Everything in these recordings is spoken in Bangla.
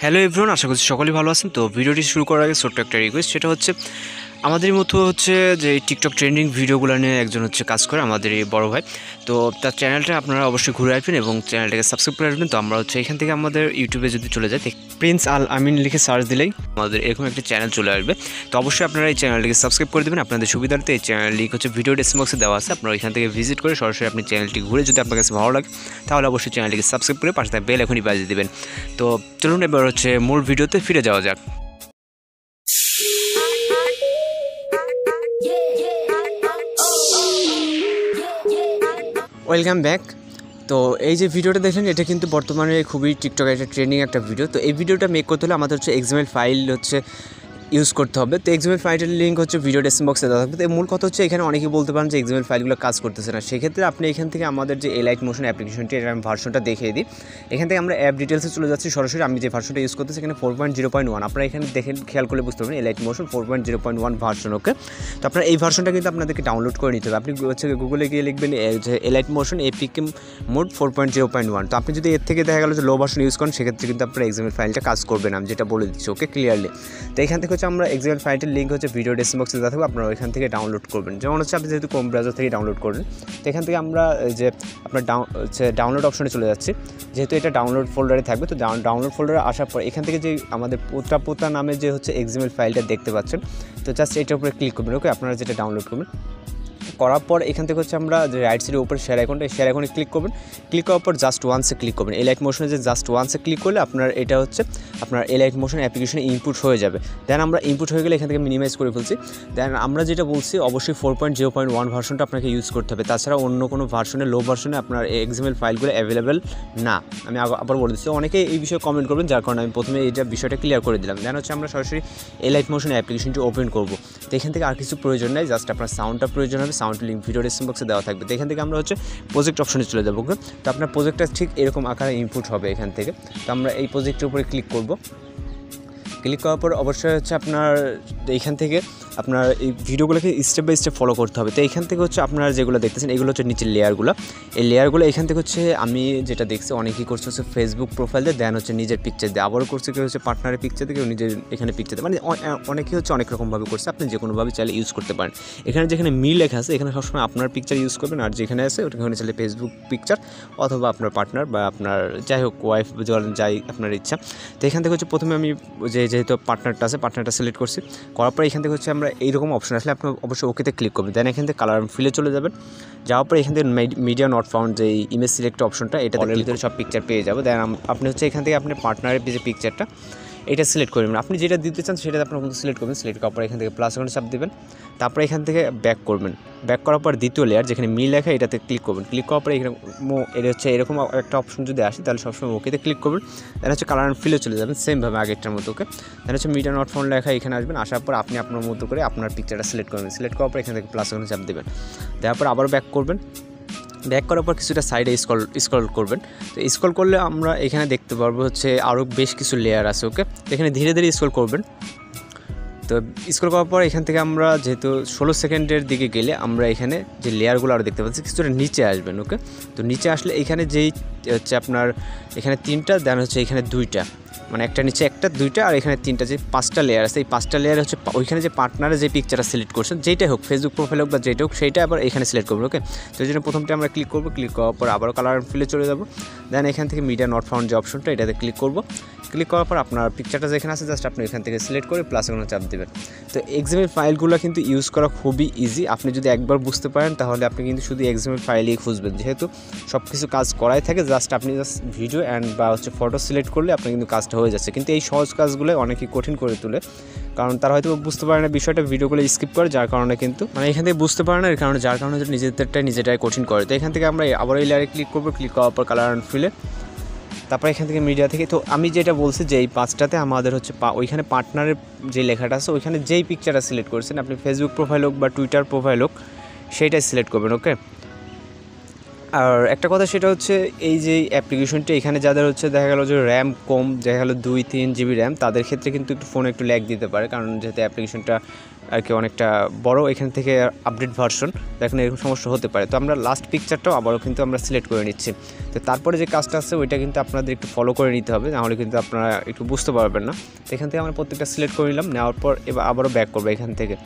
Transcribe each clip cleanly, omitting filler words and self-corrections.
হ্যালো এভরিওয়ান, আশা করছি সকলেই ভালো আছেন। তো ভিডিওটি শুরু করার আগে ছোট্ট একটা রিকোয়েস্ট, সেটা হচ্ছে আমাদের মতো হচ্ছে যে টিকটক ট্রেন্ডিং ভিডিওগুলো নিয়ে একজন হচ্ছে কাজ করে আমাদের এই বড় ভাই। তো তার চ্যানেলটা আপনারা অবশ্যই ঘুরে আসবেন এবং চ্যানেলটাকে সাবস্ক্রাইব করে আসবেন। তো আমরা হচ্ছে এখান থেকে আমাদের ইউটিউবে যদি চলে যাই, প্রিন্স আল আমিন লিখে সার্চ দিলেই আমাদের এরকম একটা চ্যানেল চলে আসবে। তো অবশ্যই আপনারা এই চ্যানেলটিকে সাবস্ক্রাইব করে দেবেন আপনাদের সুবিধার্থে। এই চ্যানেল লিঙ্ক হচ্ছে ভিডিও ডেসক্রিপশন বক্সে দেওয়া আছে, আপনারা এখান থেকে ভিজিট করে সরাসরি আপনি চ্যানেলটি ঘুরে যদি আপনার কাছে ভালো লাগে তাহলে অবশ্যই চ্যানেলটিকে সাবস্ক্রাইব করে পাশে থাকা বেল এখনই বাজিয়ে দেবেন। তো চলুন এবার হচ্ছে মূল ভিডিওতে ফিরে যাওয়া যাক। Welcome back. তো এই যে ভিডিওটা দেখেন, এটা কিন্তু বর্তমানে খুবই টিকটকে একটা ট্রেন্ডিং একটা ভিডিও। তো এই ভিডিওটা মেক করতে হলে আমাদের হচ্ছে এক্সএমএল ফাইল হচ্ছে ইউজ করতে হবে। তো এক্সএমএল ফাইলের লিঙ্ক হচ্ছে ভিডিও ডেসক্রিপশন বক্সে দেওয়া থাকবে। তো মূল কথা হচ্ছে এখানে অনেকেই বলতে পারেন যে এক্সএমএল ফাইলগুলো কাজ করতেছে না। সেক্ষেত্রে আপনি এখান থেকে আমাদের যে এলাইট মোশন অ্যাপ্লিকেশনটি, এর আমি ভার্সনটা দেখিয়ে দিই। এখান থেকে আমরা অ্যাপ ডিটেলসে চলে যাচ্ছি সরাসরি। আমি যে ভার্সনটা ইউজ করতেছি এখানে 4.0.1, আপনারা এখানে দেখেন খেয়াল করলে বুঝতে পারবেন এলাইট মোশন 4.0.1 ভার্সন। ওকে, তো আপনার এই ভার্সনটা কিন্তু আপনাদেরকে ডাউনলোড করে নিতে হবে। আপনি হচ্ছে গুগলে গিয়ে লিখবেন যে এলাইট মোশন এপিকে মোড 4.0.1। তো আপনি যদি এর থেকে দেখা গেল যে লো ভার্সন ইউজ করেন, সেক্ষেত্রে কিন্তু আপনার এক্সএমএল ফাইলটা কাজ করবে না, আমি যেটা বলে দিচ্ছি। ওকে, ক্লিয়ারলি। তো এখান থেকে হচ্ছে আমরা এক্সএমএল ফাইলটির লিঙ্ক হচ্ছে ভিডিও ডেসক্রিপশন বক্সে দেওয়া থাকবে, আপনারা ওইখান থেকে ডাউনলোড করবেন। যেমন হচ্ছে আপনি যেহেতু ক্রোম ব্রাউজার থেকে ডাউনলোড করবেন, তো এখান থেকে আমরা যে আপনার ডাউনলোড অপশনে চলে যাচ্ছি। যেহেতু এটা ডাউনলোড ফোল্ডারে থাকবে, তো ডাউনলোড ফোল্ডারে আসার পর এখান থেকে যে আমাদের পোতা নামে যে হচ্ছে এক্সএমএল ফাইলটা দেখতে পাচ্ছেন, তো জাস্ট এটার উপরে ক্লিক করবেন। ওকে, আপনারা যেটা ডাউনলোড করবেন করার পর এখান থেকে হচ্ছে আমরা যে রাইট সাইডের উপরে শেয়ার আইকনটা, শেয়ার আইকনে ক্লিক করবেন। ক্লিক করার পর জাস্ট ওয়ান্সে ক্লিক করবেন। এলাইট মোশনে যে জাস্ট ওয়ান্সে ক্লিক করলে আপনার এটা হচ্ছে আপনার এলাইট মোশন অ্যাপ্লিকেশনে ইনপুট হয়ে যাবে। দেন আমরা ইনপুট হয়ে গেলে এখান থেকে মিনিমাইজ করে ফেলছি। দেন আমরা যেটা বলছি অবশ্যই 4.0.1 ভার্সনটা আপনাকে ইউজ করতে হবে, তাছাড়া অন্য কোনো ভার্সনে লো ভার্সনে আপনার এক্সএমএল ফাইলগুলো অ্যাভেলেবেল না। আমি আবার বলে দিচ্ছি, অনেকে এই বিষয়ে কমেন্ট করবেন, যার কারণে আমি প্রথমে এইটা বিষয়টা ক্লিয়ার করে দিলাম। দেন হচ্ছে আমরা সরাসরি এলাইট মোশন অ্যাপ্লিকেশনটি ওপেন করবো। তো এখান থেকে আর কিছু প্রয়োজন নেই, জাস্ট আপনার সাউন্ডটা প্রয়োজন হবে। সাউন্ড লিঙ্ক ভিডিও ডেসক্রিপশন বক্সে দেওয়া থাকবে। তো এখান থেকে আমরা হচ্ছে প্রজেক্ট অপশনে চলে যাবো। তো আপনার প্রজেক্টটা ঠিক এরকম আকারে ইনপুট হবে এখান থেকে। তো আমরা এই প্রজেক্টের উপরে ক্লিক করব। ক্লিক করার পর অবশ্যই হচ্ছে আপনার এইখান থেকে আপনার এই ভিডিওগুলোকে স্টেপ বাই স্টেপ ফলো করতে হবে। তো এইখান থেকে হচ্ছে আপনারা যেগুলো দেখতেছেন এগুলো হচ্ছে নিচের লেয়ারগুলো। এই লেয়ারগুলো এখান থেকে হচ্ছে আমি যেটা দেখছি অনেকেই করছে হচ্ছে ফেসবুক প্রোফাইল দিয়ে, দেন হচ্ছে নিজের পিকচার দিয়ে, আবারও করছে কেউ হচ্ছে পার্টনারের পিকচার দিয়ে, কেউ নিজের এখানে পিকচার দিয়ে, মানে অনেকেই হচ্ছে অনেক রকমভাবে করছে। আপনি যে কোনোভাবে চাইলে ইউজ করতে পারেন। এখানে যেখানে লেখা আছে এখানে সবসময় আপনার পিকচার ইউজ করবেন, আর যেখানে আছে ওখানে চাইলে ফেসবুক পিকচার অথবা আপনার পার্টনার বা আপনার যাই হোক ওয়াইফ যাই আপনার ইচ্ছা। তো এখান থেকে হচ্ছে প্রথমে আমি যেহেতু পার্টনারটা আছে পার্টনারটা সিলেক্ট করছি। করার পর এখান থেকে হচ্ছে আমরা এইরকম অপশন আসলে আপনি অবশ্যই ওকেতে ক্লিক করবেন। দেন এখান থেকে কালার ফিলে চলে যাবেন। যাওয়ার পর এখান থেকে মিডিয়া নট ফাউন্ড যে ইমেজ সিলেক্ট অপশনটা, এটা ভিতরে সব পিকচার পেয়ে যাবো। দেন আপনি হচ্ছে এখান থেকে আপনার পার্টনারের যে পিকচারটা এটা সিলেক্ট করবেন। আপনি যেটা দিতে চান সেটা আপনার মধ্যে সিলেক্ট করবেন। সিলেক্ট করার পর এখান থেকে প্লাস আইকনে চাপ দেবেন। তারপরে এখান থেকে ব্যাক করবেন। ব্যাক করার পর দ্বিতীয় লেয়ার যেখানে লেখা এটাতে ক্লিক করবেন। ক্লিক করার পরে এটা হচ্ছে এরকম একটা অপশন যদি আসে তাহলে সবসময় ওকেতে ক্লিক করবেন। দেন হচ্ছে কালার অ্যান্ড ফিলে চলে যাবেন সেমভাবে আগেরটার মতো। ওকে, দেন হচ্ছে মিডিয়া নট ফাউন্ড লেখা এখানে আসবেন। আসার পর আপনি আপনার মতো করে আপনার পিকচারটা সিলেক্ট করবেন। সিলেক্ট করার পর এখান থেকে প্লাস আইকনে চাপ দেবেন। দেওয়ার পর আবার ব্যাক করবেন। ব্যাক করার পর কিছুটা সাইডে স্ক্রল করবেন। তো স্ক্রল করলে আমরা এখানে দেখতে পারবো হচ্ছে আরও বেশ কিছু লেয়ার আছে। ওকে, তো এখানে ধীরে ধীরে স্ক্রল করবেন। তো স্ক্রল করার পর এখান থেকে আমরা যেহেতু 16 সেকেন্ডের দিকে গেলে আমরা এখানে যে লেয়ারগুলো আরও দেখতে পাচ্ছি কিছুটা নিচে আসবেন। ওকে, তো নিচে আসলে এখানে যেই হচ্ছে আপনার এখানে 3টা, দেন হচ্ছে এখানে 2টা, মানে একটা নিচে একটা 2টা আর এখানে 3টা, যে 5টা লেয়ার আছে। এই 5টা লেয়ার হচ্ছে ওইখানে যে পার্টনারে যে পিকচারটা সিলেক্ট করছেন যেইটাই হোক, ফেসবুক প্রোফাইল হোক বা যেটা হোক, সেইটা আবার এখানে সিলেক্ট করবেন। ওকে, তো এই জন্য প্রথমটা আমরা ক্লিক করবো। ক্লিক করার পর আবারও কালার ফিলে চলে যাবো। দেন এখান থেকে মিডিয়া নট ফাউন্ড যে অপশনটা এটাতে ক্লিক করবো। ক্লিক করার পর আপনার পিকচারটা যেখানে আছে জাস্ট আপনি এখান থেকে সিলেক্ট করে প্লাস আইকনে চাপ দেবেন। তো এক্সএমএল ফাইলগুলো কিন্তু ইউজ করা খুবই ইজি। আপনি যদি একবার বুঝতে পারেন তাহলে আপনি কিন্তু শুধু এক্সএমএল ফাইলেই খুঁজবেন, যেহেতু সব কিছু কাজ করাই থাকে। জাস্ট আপনি ভিডিও অ্যান্ড বা হচ্ছে ফটো সিলেক্ট করলে আপনার কিন্তু কাজটা হয়ে যাচ্ছে। কিন্তু এই সহজ কাজগুলো অনেকেই কঠিন করে তোলে, কারণ তারা হয়তো বুঝতে পারে না বিষয়টা, ভিডিওগুলো স্কিপ করে, যার কারণে কিন্তু মানে এখান থেকে বুঝতে পারে না, এর কারণে যার কারণে নিজেটাই কঠিন করে। তো এখান থেকে আমরা আবার এই লেয়ারে ক্লিক করবো। ক্লিক করার পর কালার অ্যান্ড ফিলে, তারপর এখান থেকে মিডিয়া থেকে, তো আমি যেটা বলছি যে এই 5টাতে আমাদের হচ্ছে ওইখানে পার্টনারের যে লেখাটা আছে ওইখানে যেই পিকচারটা সিলেক্ট করছেন আপনি ফেসবুক প্রোফাইল হোক বা টুইটার প্রোফাইল হোক সেইটাই সিলেক্ট করবেন। ওকে, আর একটা কথা সেটা হচ্ছে এই যে অ্যাপ্লিকেশনটা এখানে যাদের হচ্ছে দেখা গেল যে র্যাম কম, দেখা গেলো 2-3 জিবি র্যাম, তাদের ক্ষেত্রে কিন্তু একটু ফোনে একটু ল্যাগ দিতে পারে, কারণ যেহেতু অ্যাপ্লিকেশনটা আর কি অনেকটা বড়, এখান থেকে আপডেট ভার্সন, দেখেন এরকম সমস্যা হতে পারে। তো আমরা লাস্ট পিকচারটাও আবারও কিন্তু আমরা সিলেক্ট করে নিচ্ছি। তো তারপরে যে কাজটা আছে ওইটা কিন্তু আপনাদের একটু ফলো করে নিতে হবে, নাহলে কিন্তু আপনারা একটু বুঝতে পারবেন না। তো এখান থেকে আমরা প্রত্যেকটা সিলেক্ট করে নিলাম, নেওয়ার পর এবার আবারও ব্যাক করবো এখান থেকে।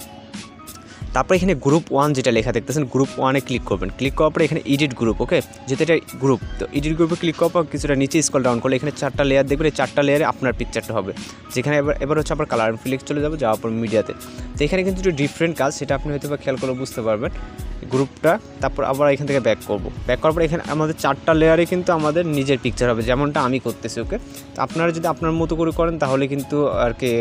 তারপর এখানে গ্রুপ 1 যেটা লেখা দেখতেছেন, গ্রুপ 1-এ ক্লিক করবেন। ক্লিক করার পরে এখানে এডিট গ্রুপ, ওকে, যেহেতু এটা গ্রুপ, তো এডিট গ্রুপে ক্লিক করার পর কিছুটা নিচে স্ক্রল ডাউন করলে এখানে 4টা লেয়ার দেখবেন, এই 4টা লেয়ারে আপনার পিকচারটা হবে, যেখানে এবার হচ্ছে আবার কালার ফিলেক্ট চলে যাবে, যাওয়ার পর মিডিয়াতে। তো এখানে কিন্তু একটু ডিফারেন্ট কাজ, সেটা আপনি হয়তো বা খেয়াল করে বুঝতে পারবেন গ্রুপটা। তারপর আবার এখান থেকে ব্যাক করবো, ব্যাক করার পর এখানে আমাদের 4টা লেয়ারে কিন্তু আমাদের নিজের পিকচার হবে, যেমনটা আমি করতেছি, ওকে। তো আপনারা যদি আপনার মতো করে করেন তাহলে কিন্তু আর কি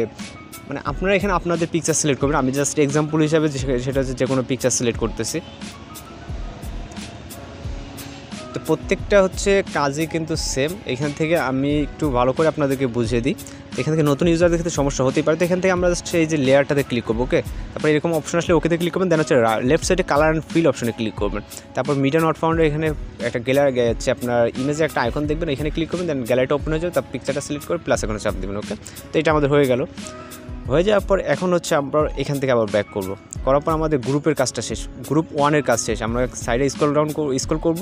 মানে আপনারা এখানে আপনাদের পিকচার সিলেক্ট করবেন। আমি জাস্ট এক্সাম্পল হিসাবে সেটা হচ্ছে যে কোনো পিকচার সিলেক্ট করতেছি। তো প্রত্যেকটা হচ্ছে কাজই কিন্তু সেম। এখান থেকে আমি একটু ভালো করে আপনাদেরকে বুঝিয়ে দিই। এখান থেকে নতুন ইউজারদের ক্ষেত্রে সমস্যা হতেই পারে। তো এখান থেকে আমরা জাস্ট এই যে লেয়ারটাতে ক্লিক করবো, ওকে। তারপরে এরকম অপশন আসলে ওকেতে ক্লিক করবেন, দেন হচ্ছে লেফট সাইডে কালার অ্যান্ড ফিল অপশনে ক্লিক করবেন। তারপর মিডিয়া নট ফাউন্ডে এখানে একটা গ্যালারি হচ্ছে আপনার ইমেজে একটা আইকন দেখবেন, এখানে ক্লিক করবেন, দেন গ্যালারিটা ওপেন হয়ে যাবে, তার পিকচারটা সিলেক্ট করে প্লাস এখানে চাপ দেবেন, ওকে। তো এটা আমাদের হয়ে গেল। হয়ে যাওয়ার পর এখন হচ্ছে আমরা এখান থেকে আবার ব্যাক করব, করার পর আমাদের গ্রুপের কাজটা শেষ, গ্রুপ 1-এর কাজ শেষ। আমরা সাইডে স্ক্রল করব,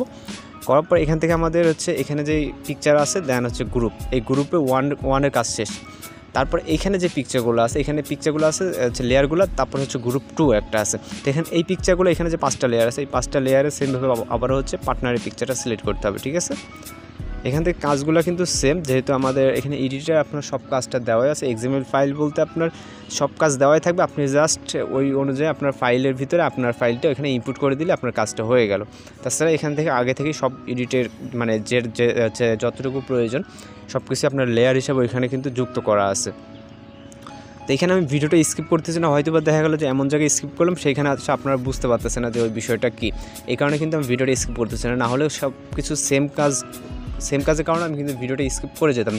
করার পর এখান থেকে আমাদের হচ্ছে এখানে যে পিকচার আছে, দেন হচ্ছে গ্রুপ, এই গ্রুপে 1-এর কাজ শেষ। তারপর এখানে যে পিকচারগুলো আছে, এখানে পিকচারগুলো আছে হচ্ছে লেয়ারগুলো, তারপর হচ্ছে গ্রুপ 2 একটা আছে। তো এখানে এই পিকচারগুলো, এখানে যে 5টা লেয়ার আছে, এই 5টা লেয়ারে সেমভাবে আবারও হচ্ছে পার্টনারের পিকচারটা সিলেক্ট করতে হবে, ঠিক আছে। এখান থেকে কাজগুলো কিন্তু সেম, যেহেতু আমাদের এখানে এডিটে আপনার সব কাজটা দেওয়াই আছে। এক্সএমএল ফাইল বলতে আপনার সব কাজ দেওয়াই থাকবে, আপনি জাস্ট ওই অনুযায়ী আপনার ফাইলের ভিতরে আপনার ফাইলটা এখানে ইনপুট করে দিলে আপনার কাজটা হয়ে গেল। তাছাড়া এখান থেকে আগে থেকেই সব এডিটের মানে যে হচ্ছে যতটুকু প্রয়োজন সব কিছু আপনার লেয়ার হিসাবে ওইখানে কিন্তু যুক্ত করা আছে। তো এখানে আমি ভিডিওটা স্কিপ করতেছি না, হয়তো বা দেখা গেলো যে এমন জায়গায় স্কিপ করলাম সেখানে আসলে আপনারা বুঝতে পারতেছেন না যে ওই বিষয়টা কী, এই কারণে কিন্তু আমি ভিডিওটা স্কিপ করতেছি না। হলেও সব কিছু সেম কাজের কারণে আমি কিন্তু ভিডিওটা স্কিপ করে যেতাম।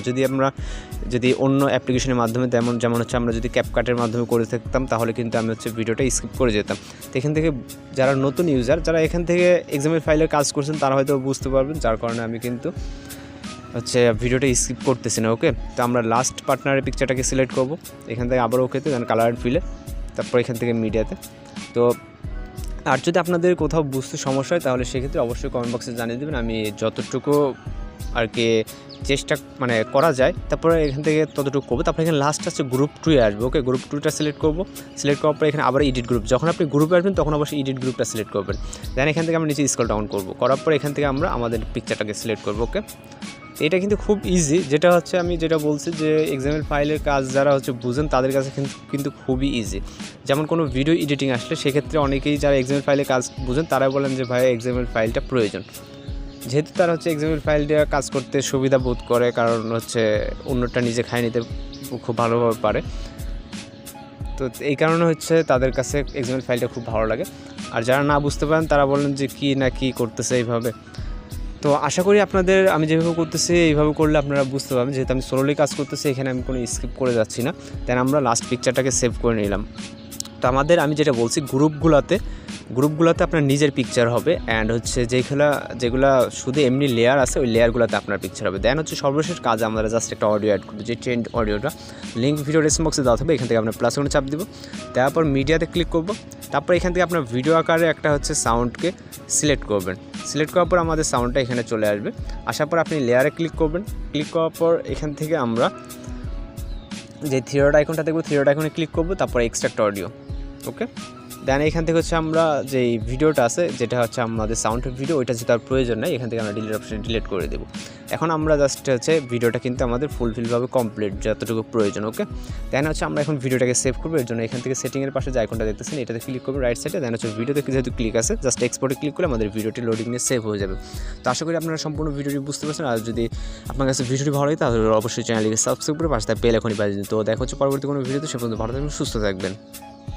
যদি অন্য অ্যাপ্লিকেশনের মাধ্যমে যেমন হচ্ছে আমরা যদি ক্যাপকাটের মাধ্যমে করে থাকতাম, তাহলে কিন্তু আমি হচ্ছে ভিডিওটা স্কিপ করে যেতাম। তো এখান থেকে যারা নতুন ইউজার, যারা এখান থেকে এক্সএমএল ফাইলের কাজ করছেন, তারা হয়তো বুঝতে পারবেন, যার কারণে আমি কিন্তু হচ্ছে ভিডিওটা স্কিপ করতেছি না, ওকে। তো আমরা লাস্ট পার্টনারের পিকচারটাকে সিলেক্ট করব, এখান থেকে আবার ওকেতে, দেন কালার অ্যান্ড ফিলে, তারপর এখান থেকে মিডিয়াতে। তো আর যদি আপনাদের কোথাও বুঝতে সমস্যা হয় তাহলে সেক্ষেত্রে অবশ্যই কমেন্ট বক্সে জানিয়ে দেবেন, আমি যতটুকু আর কি চেষ্টা মানে করা যায় তারপরে এখান থেকে ততটুকু করবো। তারপরে এখানে লাস্ট আছে গ্রুপ 2 আসবে, ওকে। গ্রুপ 2টা সিলেক্ট করবো, সিলেক্ট করার পরে এখানে আবার এডিট গ্রুপ, যখন আপনি গ্রুপে আসবেন তখন অবশ্যই এডিট গ্রুপটা সিলেক্ট করবেন। দেন এখান থেকে আমরা নিচে স্ক্রল ডাউন করবো, করার পর এখান থেকে আমরা আমাদের পিকচারটাকে সিলেক্ট করবো, ওকে। এটা কিন্তু খুব ইজি, যেটা হচ্ছে আমি যেটা বলছি যে এক্সএমএল ফাইলের কাজ যারা হচ্ছে বুঝেন তাদের কাছে কিন্তু খুবই ইজি। যেমন কোনো ভিডিও এডিটিং আসলে সেক্ষেত্রে অনেকেই যারা এক্সএমএল ফাইলের কাজ বুঝেন তারা বলেন যে ভাই এক্সএমএল ফাইলটা প্রয়োজন, যেহেতু তারা হচ্ছে এক্সএমএল ফাইল দিয়ে কাজ করতে সুবিধা বোধ করে, কারণ হচ্ছে অন্যটা নিজে খাই নিতে খুব ভালোভাবে পারে। তো এই কারণে হচ্ছে তাদের কাছে এক্সএমএল ফাইলটা খুব ভালো লাগে। আর যারা না বুঝতে পারেন তারা বলেন যে কী না কী করতেছে এইভাবে। তো আশা করি আপনাদের আমি যেভাবে করতেছি এইভাবে করলে আপনারা বুঝতে পারবেন, যেহেতু আমি সোলোলি কাজ করতেছি এখানে আমি কোনো স্কিপ করে যাচ্ছি না। দেন আমরা লাস্ট পিকচারটাকে সেভ করে নিলাম। তো আমি যেটা বলছি গ্রুপগুলোতে আপনার নিজের পিকচার হবে, অ্যান্ড হচ্ছে যেগুলো শুধু এমনি লেয়ার আছে ওই লেয়ারগুলোতে আপনার পিকচার হবে। দেন হচ্ছে সর্বশেষ কাজ আমরা জাস্ট একটা অডিও অ্যাড করবো, যে ট্রেন্ড অডিওটা লিঙ্ক ভিডিও ডেসক্রিপশন বক্সে দেওয়া হবে, এখান থেকে আপনার প্লাস চাপ দিব, তারপর মিডিয়াতে ক্লিক করব, তারপর এখান থেকে আপনার ভিডিও আকারে একটা হচ্ছে সাউন্ডকে সিলেক্ট করবেন। সিলেক্ট করার পর আমাদের সাউন্ডটা এখানে চলে আসবে, আসার পর আপনি লেয়ারে ক্লিক করবেন। ক্লিক করার পর এখান থেকে আমরা যে থ্রি ডট আইকনটা দেখবো, থ্রি ডট আইকনে ক্লিক করবো, তারপর এক্সট্রাক্ট অডিও, ওকে। দেন এখান থেকে হচ্ছে আমরা যেই ভিডিওটা আছে যেটা হচ্ছে আমাদের সাউন্ডের ভিডিও, ওইটা যেটা প্রয়োজন নেই, এখান থেকে আমরা ডিলিট অপশানে ডিলিট করে দেবো। এখন আমরা জাস্ট হচ্ছে ভিডিওটা কিন্তু আমাদের ফুলফিলভাবে কমপ্লিট যতটুকু প্রয়োজন, ওকে। দেন হচ্ছে আমরা এখন ভিডিওটাকে সেভ করবো, এর জন্য এখান থেকে সেটিংয়ের পাশে যে আইকনটা দেখতেছেন এটাতে ক্লিক করবো রাইট সাইডে। দেন হচ্ছে ভিডিওতে যেহেতু ক্লিক আছে জাস্ট এক্সপোর্টে ক্লিক করলে আমাদের ভিডিওটি লোডিং নিয়ে সেভ হয়ে যাবে। তো আশা করি আপনারা সম্পূর্ণ ভিডিওটি বুঝতে পারছেন। আর যদি আপনার কাছে ভিডিওটি ভালো লাগে তাহলে অবশ্যই চ্যানেলটিকে সাবস্ক্রাইব করে পাশে বেল এখনই বাজিয়ে দিন। তো দেখা হচ্ছে পরবর্তী কোনো ভিডিওতে, সে পর্যন্ত ভালো থাকবেন, সুস্থ থাকবেন।